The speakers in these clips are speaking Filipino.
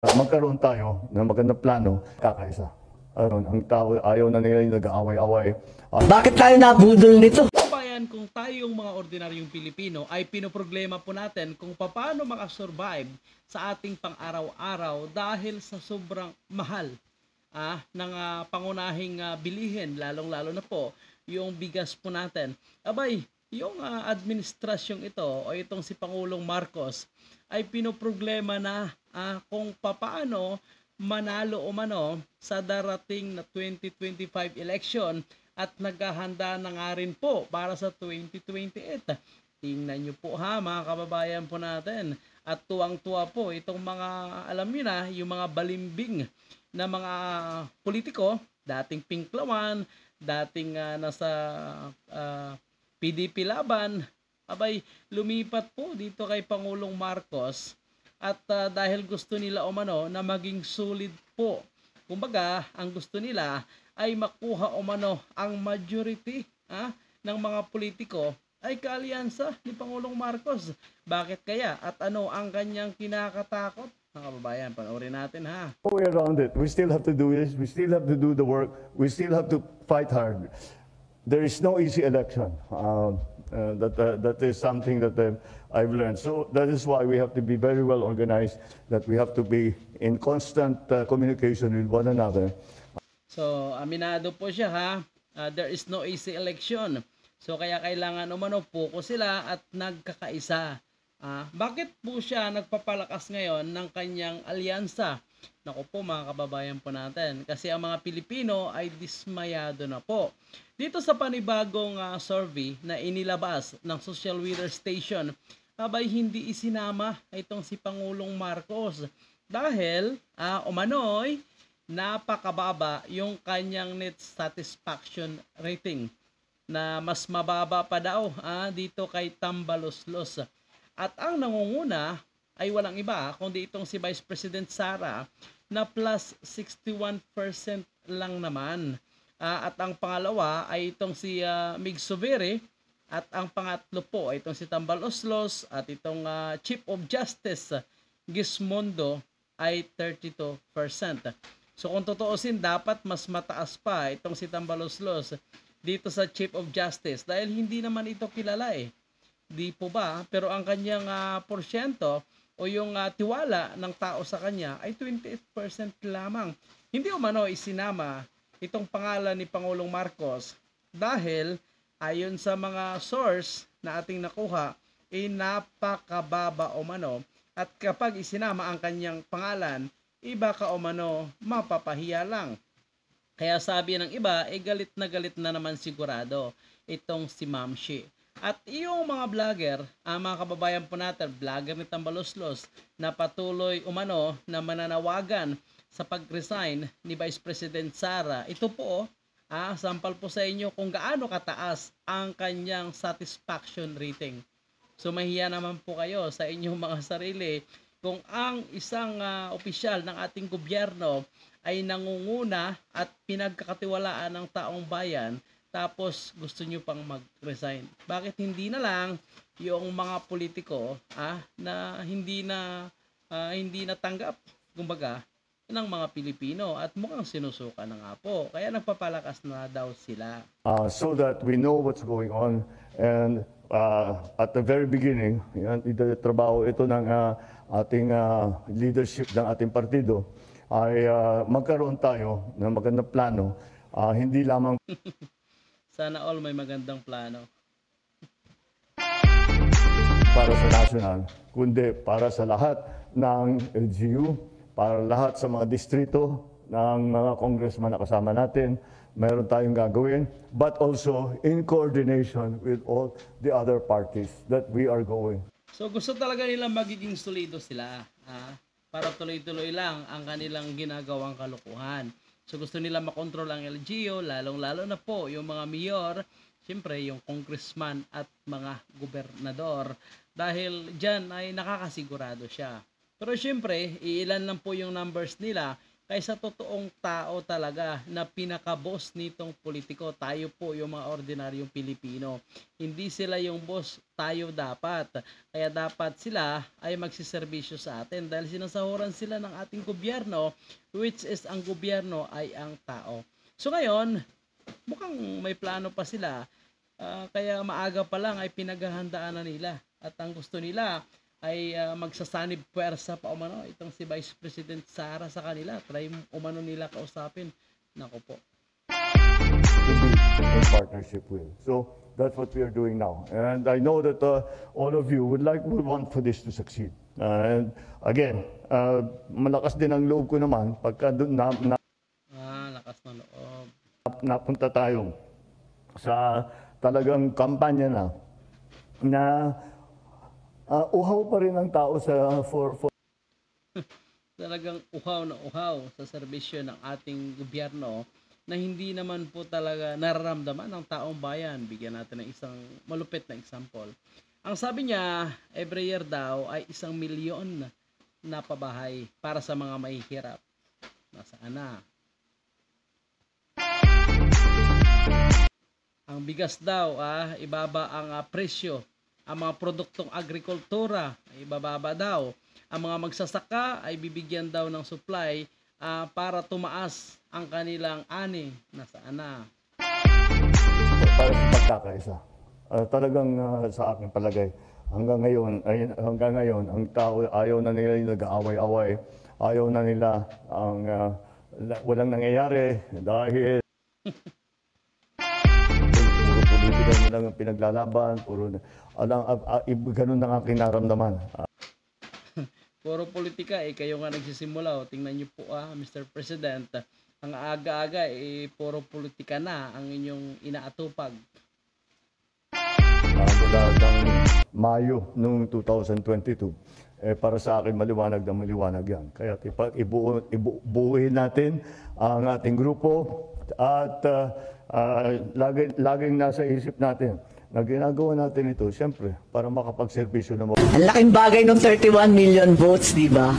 Magkaroon tayo ng magandang plano, kakaisa. Ang tao ayaw na nila yung nag-aaway-away. Bakit tayo nabudol nito? Bayan, kung tayong mga ordinaryong Pilipino ay pinoproblema po natin kung paano makasurvive sa ating pang-araw-araw dahil sa sobrang mahal ng pangunahing bilihin, lalong-lalo na po yung bigas po natin. Abay, yung administrasyong ito o itong si Pangulong Marcos ay pinoproblema na kung paano manalo o mano sa darating na 2025 election at naghahanda na nga rin po para sa 2028. Tingnan nyo po mga kababayan po natin. At tuwang-tuwa po itong mga, alam nyo na, yung mga balimbing na mga politiko, dating Pinklawan, dating nasa PDP laban, abay lumipat po dito kay Pangulong Marcos at dahil gusto nila umano na maging solid po. Kumbaga, ang gusto nila ay makuha umano ang majority ng mga politiko ay kaalyansa ni Pangulong Marcos. Bakit kaya? At ano ang kanyang kinakatakot? Mga kababayan, panoorin natin No way around it. We still have to do this. We still have to do the work. We still have to fight hard. There is no easy election. That is something that I've learned. So that is why we have to be very well organized, that we have to be in constant communication with one another. So, aminado po siya there is no easy election. So, kaya kailangan umano focus sila at nagkakaisa. Bakit po siya nagpapalakas ngayon ng kanyang alyansa? Naku po mga kababayan po natin. Kasi ang mga Pilipino ay dismayado na po. Dito sa panibagong survey na inilabas ng Social Weather Station, abay hindi isinama itong si Pangulong Marcos. Dahil umano'y napakababa yung kanyang net satisfaction rating na mas mababa pa daw dito kay Tambaloslos. At ang nangunguna ay walang iba kundi itong si Vice President Sara na plus 61% lang naman. At ang pangalawa ay itong si Mig Zubiri at ang pangatlo po ay itong si Tambaloslos at itong Chief of Justice Gismondo ay 32%. So kung totoosin, dapat mas mataas pa itong si Tambaloslos dito sa Chief of Justice dahil hindi naman ito kilala Di po ba? Pero ang kanyang porsyento o yung tiwala ng tao sa kanya ay 28% lamang. Hindi umano isinama itong pangalan ni Pangulong Marcos dahil ayon sa mga source na ating nakuha ay napakababa umano at kapag isinama ang kanyang pangalan, iba ka umano mapapahiya lang. Kaya sabi ng iba, galit na naman sigurado itong si Ma'am Shi. At yung mga vlogger, mga kababayan po natin, vlogger ni Tambaloslos na patuloy umano na mananawagan sa pag-resign ni Vice President Sara. Ito po, sampal po sa inyo kung gaano kataas ang kanyang satisfaction rating. So mahiya naman po kayo sa inyong mga sarili kung ang isang opisyal ng ating gobyerno ay nangunguna at pinagkakatiwalaan ng taong bayan tapos gusto nyo pang mag-resign. Bakit hindi na lang yung mga politiko na hindi na tanggap kumbaga ng mga Pilipino at mukhang sinusuka na nga po. Kaya nagpapalakas na daw sila. So that we know what's going on and at the very beginning, trabaho ito ng ating leadership ng ating partido ay magkaroon tayo ng magandang plano, hindi lamang sana all may magandang plano para sa national, kundi para sa lahat ng LGU, para lahat sa mga distrito ng mga congressman na kasama natin. Mayroon tayong gagawin, but also in coordination with all the other parties that we are going. So gusto talaga nilang magiging solido sila para tuloy-tuloy lang ang kanilang ginagawang kalukuhan. So gusto nila makontrol ang LGU, lalong-lalo na po yung mga mayor, siyempre yung congressman at mga gobernador. Dahil dyan ay nakakasigurado siya. Pero siyempre, iilan lang po yung numbers nila. kaysa totoong tao talaga na pinaka-boss nitong politiko. Tayo po yung mga ordinaryong Pilipino. Hindi sila yung boss, tayo dapat. Kaya dapat sila ay magsiservisyo sa atin dahil sinasahuran sila ng ating gobyerno, which is ang gobyerno ay ang tao. So ngayon, mukhang may plano pa sila. Kaya maaga pa lang ay pinaghahandaan na nila. At ang gusto nila ay magsasanib puwersa pa umano itong si Vice President Sara sa kanila. Try umano nila kausapin. Nako po. To be in partnership with. So that's what we are doing now. And I know that all of you would want for this to succeed. And again, malakas din ang loob ko naman pagka Lakas ng loob. napunta tayo sa talagang kampanya na uhaw pa rin ang tao for Talagang uhaw na uhaw sa serbisyo ng ating gobyerno na hindi naman po talaga nararamdaman ng taong bayan. Bigyan natin ng isang malupit na example. Ang sabi niya, every year daw ay 1 milyon na pabahay para sa mga mahihirap. Nasaan na? Ang bigas daw, ibaba ang presyo. Ang mga produktong agrikultura ay ibababa daw. Ang mga magsasaka ay bibigyan daw ng supply para tumaas ang kanilang ani. Nasaan na? para sa pagkakaisa. Talagang sa aking palagay, hanggang ngayon, ang tao ayaw na nila yung nag-aaway-away. Ayaw na nila ang walang nangyayari dahil puro politika nila ang pinaglalaban, ganun na nga kinaramdaman. Puro politika, kayo nga nagsisimula. Tingnan niyo po, Mr. President, ang aga-aga, puro politika na ang inyong inaatupag. Mula ng Mayo noong 2022, para sa akin maliwanag na maliwanag yan. Kaya ibuuin natin ang ating grupo at laging nasa isip natin na ginagawa natin ito, siyempre, para makapagserbisyo ng mga... Ang laking bagay ng 31 million votes, di ba?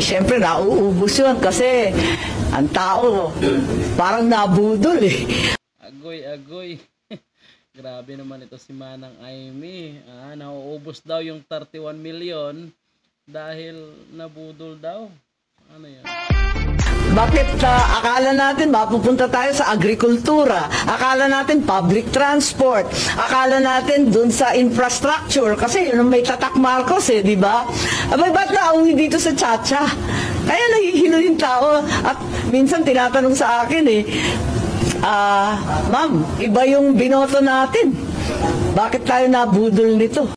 Siyempre, nauubos yun kasi ang tao parang nabudol Agoy. Grabe naman ito si Manang Amy. Nauubos daw yung 31 million dahil nabudol daw. Ano yan? Bakit akala natin mapupunta tayo sa agrikultura? Akala natin public transport? Akala natin dun sa infrastructure? Kasi yun ang may tatak Marcos di ba? Abay, ba't nauwi dito sa Chacha? Kaya nahihilo yung tao. At minsan tinatanong sa akin ma'am, iba yung binoto natin. Bakit tayo nabudol nito?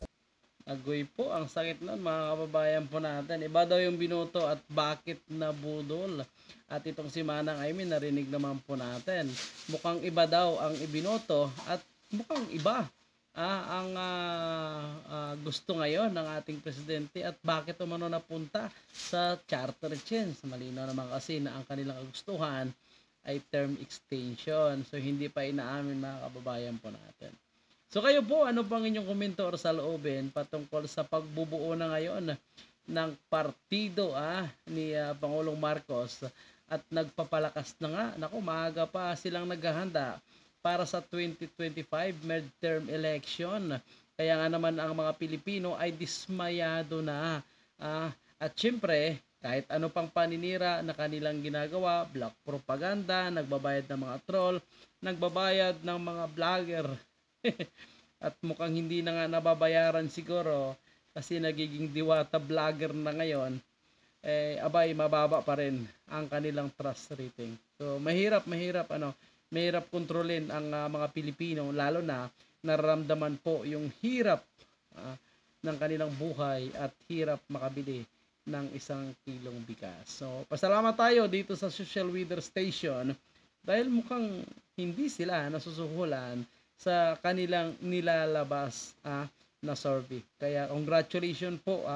Agoy po, ang sakit nun mga kababayan po natin. Iba daw yung binoto at bakit nabudol. At itong si Manang Amy, narinig naman po natin. Mukhang iba daw ang ibinoto at mukhang iba ang gusto ngayon ng ating presidente at bakit umano napunta sa charter change. Malinaw naman kasi na ang kanilang kagustuhan ay term extension. So hindi pa inaamin mga kababayan po natin. So kayo po, ano pang inyong komento or saloobin patungkol sa pagbubuo na ngayon ng partido ni Pangulong Marcos at nagpapalakas na nga. Naku, maaga pa silang naghahanda para sa 2025 midterm election. Kaya nga naman ang mga Pilipino ay dismayado na. At syempre, kahit ano pang paninira na kanilang ginagawa, black propaganda, nagbabayad ng mga troll, nagbabayad ng mga vlogger. At mukhang hindi na nga nababayaran siguro kasi nagiging diwata vlogger na ngayon, abay mababa pa rin ang kanilang trust rating. So mahirap kontrolin ang mga Pilipino, lalo na nararamdaman po yung hirap ng kanilang buhay at hirap makabili ng 1 kilong bigas. So pasalamat tayo dito sa Social Weather Station dahil mukhang hindi sila nasusuhulan sa kanilang nilalabas na survey. Kaya congratulations po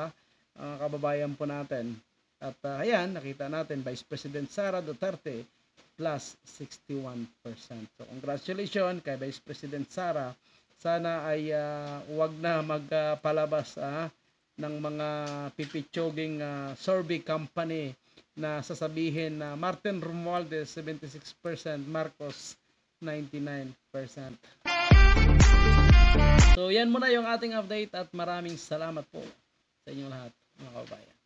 kababayan po natin. At ayan, nakita natin Vice President Sara Duterte plus 61%. So congratulations kay Vice President Sara. Sana ay wag na magpalabas ng mga pipitsoging survey company na sasabihin na Martin Romualdez 76%, Marcos 99%. So yan muna yung ating update at maraming salamat po sa inyong lahat mga kababayan.